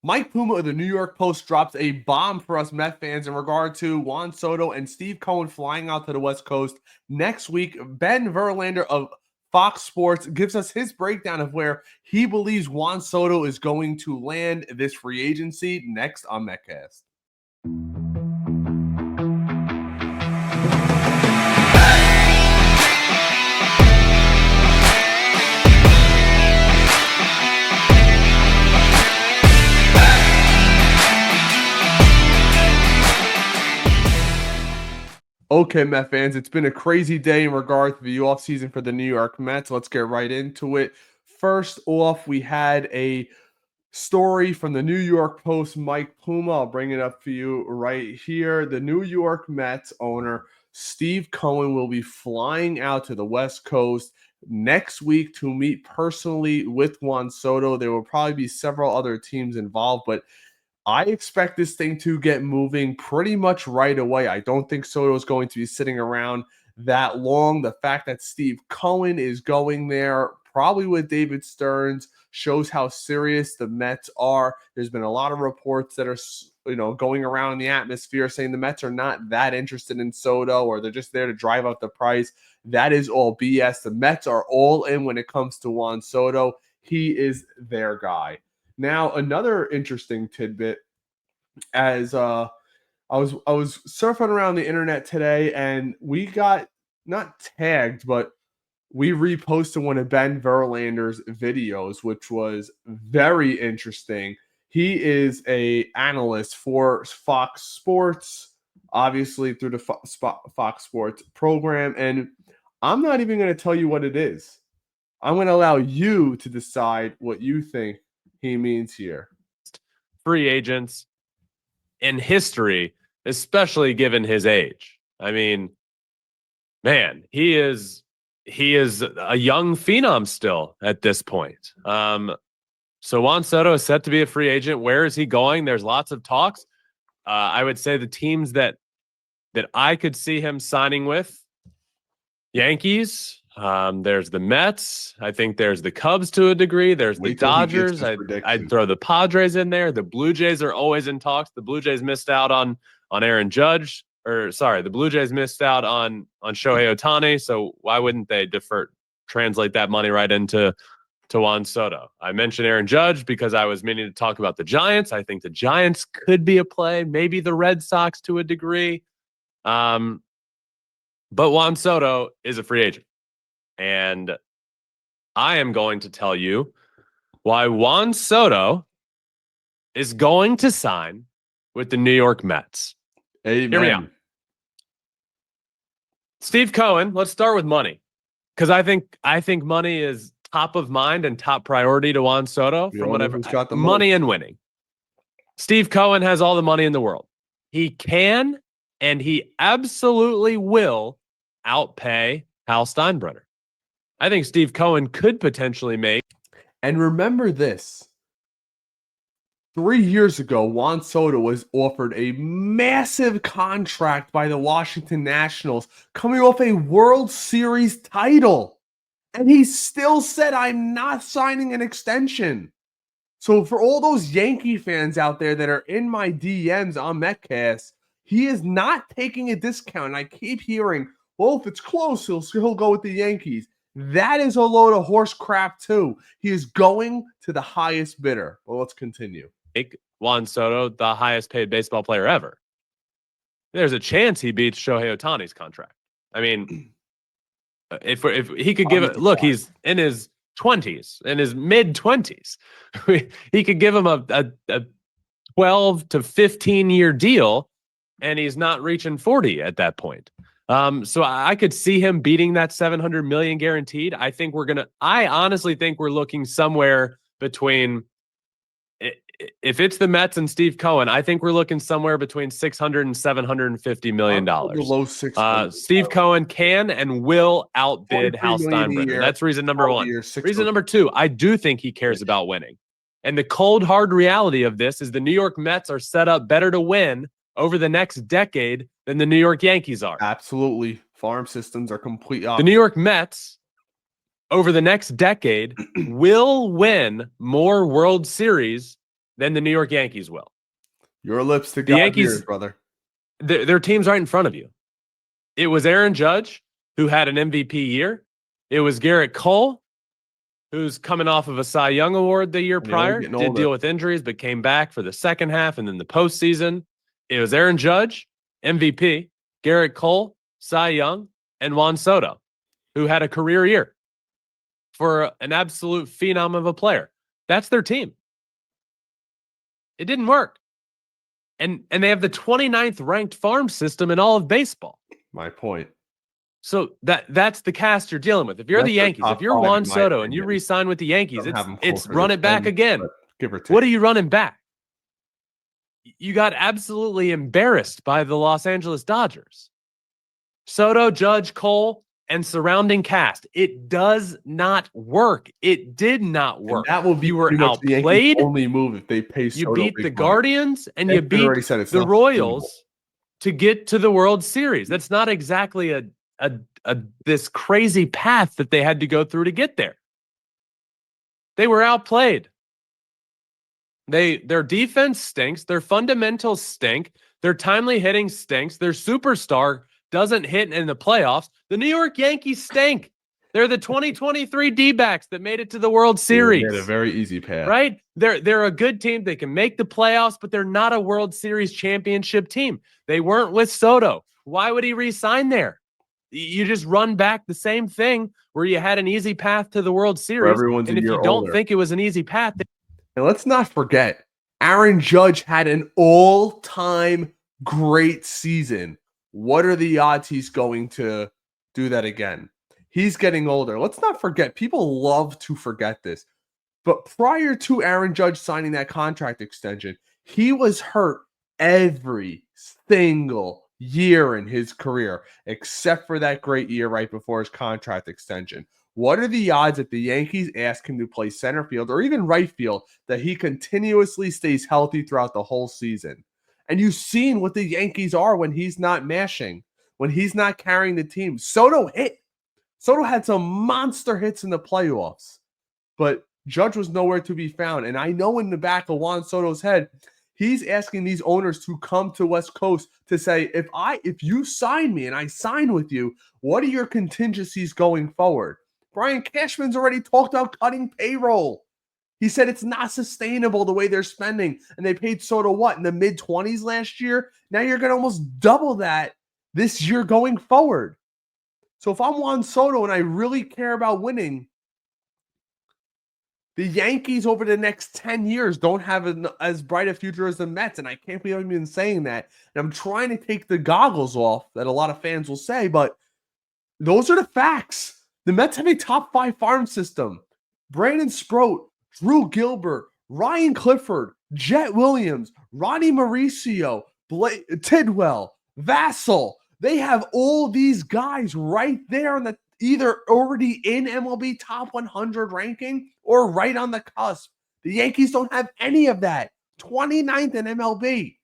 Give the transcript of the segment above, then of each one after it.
Mike Puma of the New York Post drops a bomb for us Met fans in regard to Juan Soto and Steve Cohen flying out to the West Coast next week. Ben Verlander of Fox Sports gives us his breakdown of where he believes Juan Soto is going to land this free agency next on MetCast. Okay, Met fans, it's been a crazy day in regard to the offseason for the New York Mets. Let's get right into it. First off, we had a story from the New York Post, Mike Puma. I'll bring it up for you right here. The New York Mets owner, Steve Cohen, will be flying out to the West Coast next week to meet personally with Juan Soto. There will probably be several other teams involved, but I expect this thing to get moving pretty much right away. I don't think Soto is going to be sitting around that long. The fact that Steve Cohen is going there, probably with David Stearns, shows how serious the Mets are. There's been a lot of reports that are, going around in the atmosphere saying the Mets are not that interested in Soto, or they're just there to drive up the price. That is all BS. The Mets are all in when it comes to Juan Soto. He is their guy. Now, another interesting tidbit, as I was surfing around the internet today, and we got not tagged, but we reposted one of Ben Verlander's videos, which was very interesting. He is an analyst for Fox Sports, obviously through the Fox Sports program, and I'm not even going to tell you what it is. I'm going to allow you to decide what you think he means here. Free agents in history, especially given his age. I mean, man, he is a young phenom still at this point. So Juan Soto is set to be a free agent. Where is he going? There's lots of talks. I would say the teams that I could see him signing with: Yankees. There's the Mets. I think there's the Cubs to a degree. There's the Dodgers. I'd throw the Padres in there. The Blue Jays are always in talks. The Blue Jays missed out on Aaron Judge. The Blue Jays missed out on Shohei Ohtani. So why wouldn't they translate that money right into Juan Soto? I mentioned Aaron Judge because I was meaning to talk about the Giants. I think the Giants could be a play. Maybe the Red Sox to a degree. But Juan Soto is a free agent. And I am going to tell you why Juan Soto is going to sign with the New York Mets. Amen. Hear me out. Steve Cohen, let's start with money, because I think money is top of mind and top priority to Juan Soto from whatever. Money and winning. Steve Cohen has all the money in the world. He can and he absolutely will outpay Hal Steinbrenner. I think Steve Cohen could potentially make. And remember this. 3 years ago, Juan Soto was offered a massive contract by the Washington Nationals, coming off a World Series title. And he still said, I'm not signing an extension. So for all those Yankee fans out there that are in my DMs on MetCast, he is not taking a discount. And I keep hearing, well, if it's close, he'll go with the Yankees. That is a load of horse crap, too. He is going to the highest bidder. Well, let's continue. Make Juan Soto the highest paid baseball player ever. There's a chance he beats Shohei Ohtani's contract. I mean, if he could give it, look, he's in his 20s, in his mid 20s. He could give him a 12 to 15 year deal, and he's not reaching 40 at that point. So I could see him beating that $700 million guaranteed. I honestly think we're looking somewhere between, if it's the Mets and Steve Cohen, I think we're looking somewhere between $600 and $750 million. Below 600. Steve Cohen can and will outbid Hal Steinbrenner. That's reason number one. Reason number two, I do think he cares about winning. And the cold, hard reality of this is the New York Mets are set up better to win over the next decade than the New York Yankees are. Absolutely. Farm systems are completely opposite. The New York Mets, over the next decade, will win more World Series than the New York Yankees will. Your lips to The God Yankees, ears, brother. their team's right in front of you. It was Aaron Judge, who had an MVP year. It was Garrett Cole, who's coming off of a Cy Young Award the year prior, did deal with injuries, but came back for the second half and then the postseason. It was Aaron Judge, MVP, Garrett Cole, Cy Young, and Juan Soto, who had a career year for an absolute phenom of a player. That's their team. It didn't work. And they have the 29th ranked farm system in all of baseball. My point. So that's the cast you're dealing with. If you're the Yankees, if you're Juan Soto and you re-sign with the Yankees, it's run it back again. Give or take. What are you running back? You got absolutely embarrassed by the Los Angeles Dodgers. Soto, Judge, Cole, and surrounding cast. It does not work. It did not work. And that will be you were outplayed. The only move if they pay Soto. You beat the Guardians and you beat the Royals to get to the World Series. That's not exactly a this crazy path that they had to go through to get there. They were outplayed. Their defense stinks. Their fundamentals stink. Their timely hitting stinks. Their superstar doesn't hit in the playoffs. The New York Yankees stink. They're the 2023 D-backs that made it to the World Series. They had a very easy path. Right? They're a good team. They can make the playoffs, but they're not a World Series championship team. They weren't with Soto. Why would he re-sign there? You just run back the same thing where you had an easy path to the World Series. And if you don't think it was an easy path. And let's not forget, Aaron Judge had an all-time great season. What are the odds he's going to do that again? He's getting older. Let's not forget, people love to forget this. But prior to Aaron Judge signing that contract extension, he was hurt every single year in his career, except for that great year right before his contract extension. What are the odds that the Yankees ask him to play center field or even right field that he continuously stays healthy throughout the whole season? And you've seen what the Yankees are when he's not mashing, when he's not carrying the team. Soto hit. Soto had some monster hits in the playoffs, but Judge was nowhere to be found. And I know in the back of Juan Soto's head, he's asking these owners to come to West Coast to say, if you sign me and I sign with you, what are your contingencies going forward? Brian Cashman's already talked about cutting payroll. He said it's not sustainable the way they're spending. And they paid Soto what, in the mid-20s last year? Now you're going to almost double that this year going forward. So if I'm Juan Soto and I really care about winning, the Yankees over the next 10 years don't have as bright a future as the Mets. And I can't believe I'm even saying that. And I'm trying to take the goggles off that a lot of fans will say, but those are the facts. The Mets have a top 5 farm system. Brandon Sproat, Drew Gilbert, Ryan Clifford, Jet Williams, Ronnie Mauricio, Tidwell, Vassell. They have all these guys right there on the either already in MLB top 100 ranking or right on the cusp. The Yankees don't have any of that. 29th in MLB.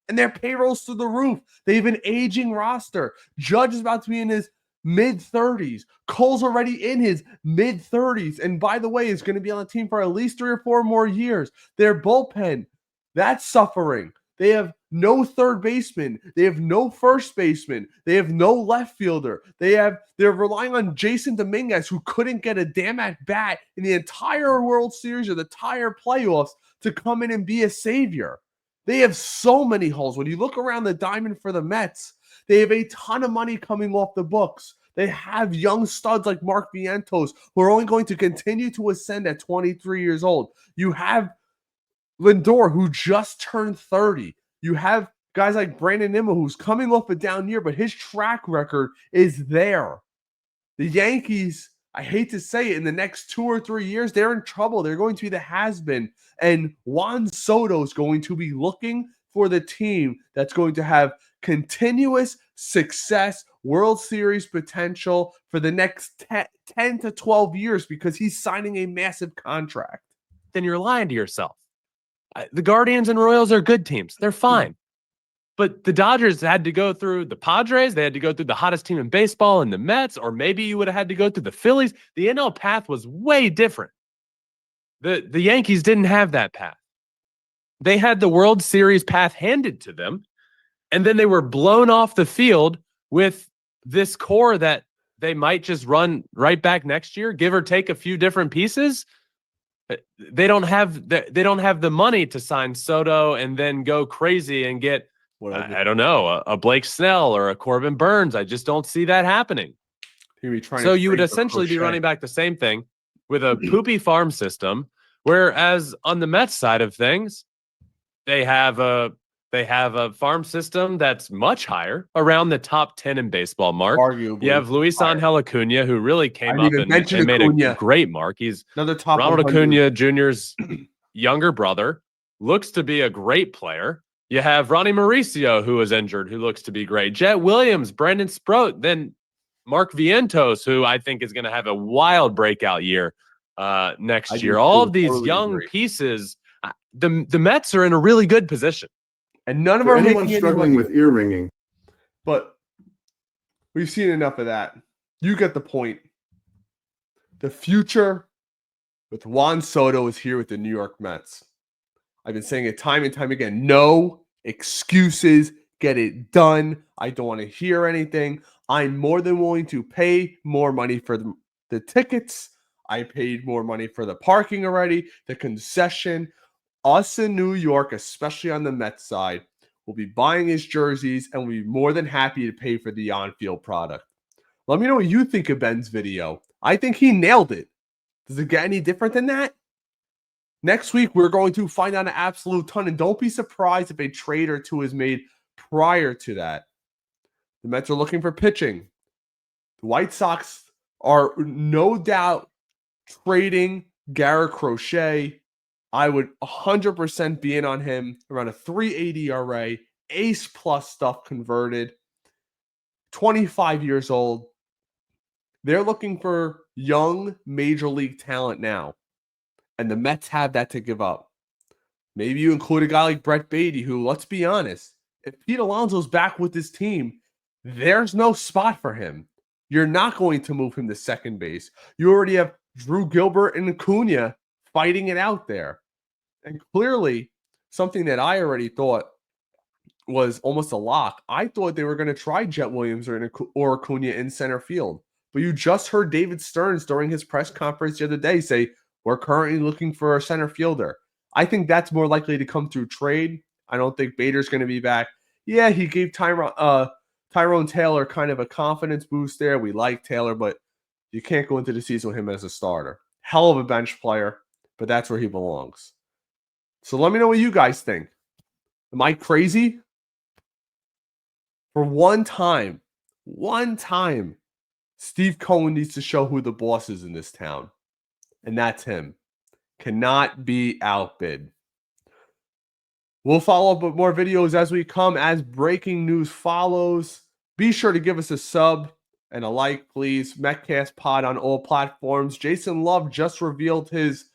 And their payroll's through the roof. They have an aging roster. Judge is about to be in his mid-30s. Cole's already in his mid-30s. And by the way, is going to be on the team for at least 3 or 4 more years. Their bullpen, that's suffering. They have no third baseman. They have no first baseman. They have no left fielder. They're relying on Jason Dominguez, who couldn't get a damn at bat in the entire World Series or the entire playoffs to come in and be a savior. They have so many holes. When you look around the diamond for the Mets, they have a ton of money coming off the books. They have young studs like Mark Vientos, who are only going to continue to ascend at 23 years old. You have Lindor, who just turned 30. You have guys like Brandon Nimmo, who's coming off a down year, but his track record is there. The Yankees, I hate to say it, in the next 2 or 3 years, they're in trouble. They're going to be the has-been. And Juan Soto is going to be looking for the team that's going to have continuous success, World Series potential for the next 10 to 12 years because he's signing a massive contract. Then you're lying to yourself. The Guardians and Royals are good teams. They're fine. But the Dodgers had to go through the Padres. They had to go through the hottest team in baseball and the Mets, or maybe you would have had to go through the Phillies. The NL path was way different. The Yankees didn't have that path. they had the World Series path handed to them, and then they were blown off the field with this core that they might just run right back next year, give or take a few different pieces. They don't have the money to sign Soto and then go crazy and get I don't know, a Blake Snell or a Corbin Burns. I just don't see that happening. So you would essentially be running back the same thing with a poopy farm system, whereas on the Mets side of things, they have a farm system that's much higher, around the top 10 in baseball mark. Arguably, you have Luis Angel Acuna, who really came up and made a great mark. He's another top Ronald Acuna Jr.'s younger brother, looks to be a great player. You have Ronnie Mauricio, who was injured, who looks to be great. Jet Williams, Brandon Sproat, then Mark Vientos, who I think is going to have a wild breakout year next year. All of these young pieces, the Mets are in a really good position. And none of For them are anyone struggling with ear ringing. But we've seen enough of that. You get the point. The future with Juan Soto is here with the New York Mets. I've been saying it time and time again. No excuses. Get it done. I don't want to hear anything. I'm more than willing to pay more money for the tickets. I paid more money for the parking already, the concession. Us in New York, especially on the Mets side, will be buying his jerseys and we'll be more than happy to pay for the on-field product. Let me know what you think of Ben's video. I think he nailed it. Does it get any different than that? Next week, we're going to find out an absolute ton, and don't be surprised if a trade or two is made prior to that. The Mets are looking for pitching. The White Sox are no doubt trading Garrett Crochet. I would 100% be in on him, around a 3.80 ERA, ace plus stuff converted, 25 years old. They're looking for young major league talent now, and the Mets have that to give up. Maybe you include a guy like Brett Beatty, who, let's be honest, if Pete Alonso's back with his team, there's no spot for him. You're not going to move him to second base. You already have Drew Gilbert and Acuna fighting it out there. And clearly, something that I already thought was almost a lock. I thought they were going to try Jet Williams or Acuna in center field. But you just heard David Stearns during his press conference the other day say, we're currently looking for a center fielder. I think that's more likely to come through trade. I don't think Bader's going to be back. Yeah, he gave Tyrone Taylor kind of a confidence boost there. We like Taylor, but you can't go into the season with him as a starter. Hell of a bench player, but that's where he belongs. So let me know what you guys think. Am I crazy? For one time, Steve Cohen needs to show who the boss is in this town. And that's him. Cannot be outbid. We'll follow up with more videos as we come, as breaking news follows. Be sure to give us a sub and a like, please. MetCast Pod on all platforms. Jason Love just revealed his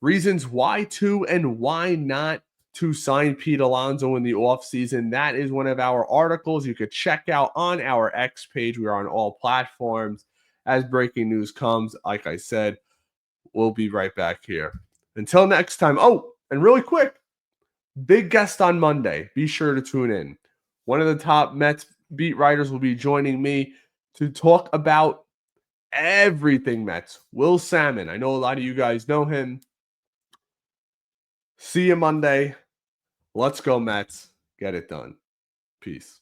reasons why to and why not to sign Pete Alonso in the offseason. That is one of our articles you could check out on our X page. We are on all platforms. As breaking news comes, like I said, we'll be right back here. Until next time. Oh, and really quick, big guest on Monday. Be sure to tune in. One of the top Mets beat writers will be joining me to talk about everything Mets. Will Salmon. I know a lot of you guys know him. See you Monday. Let's go, Mets. Get it done. Peace.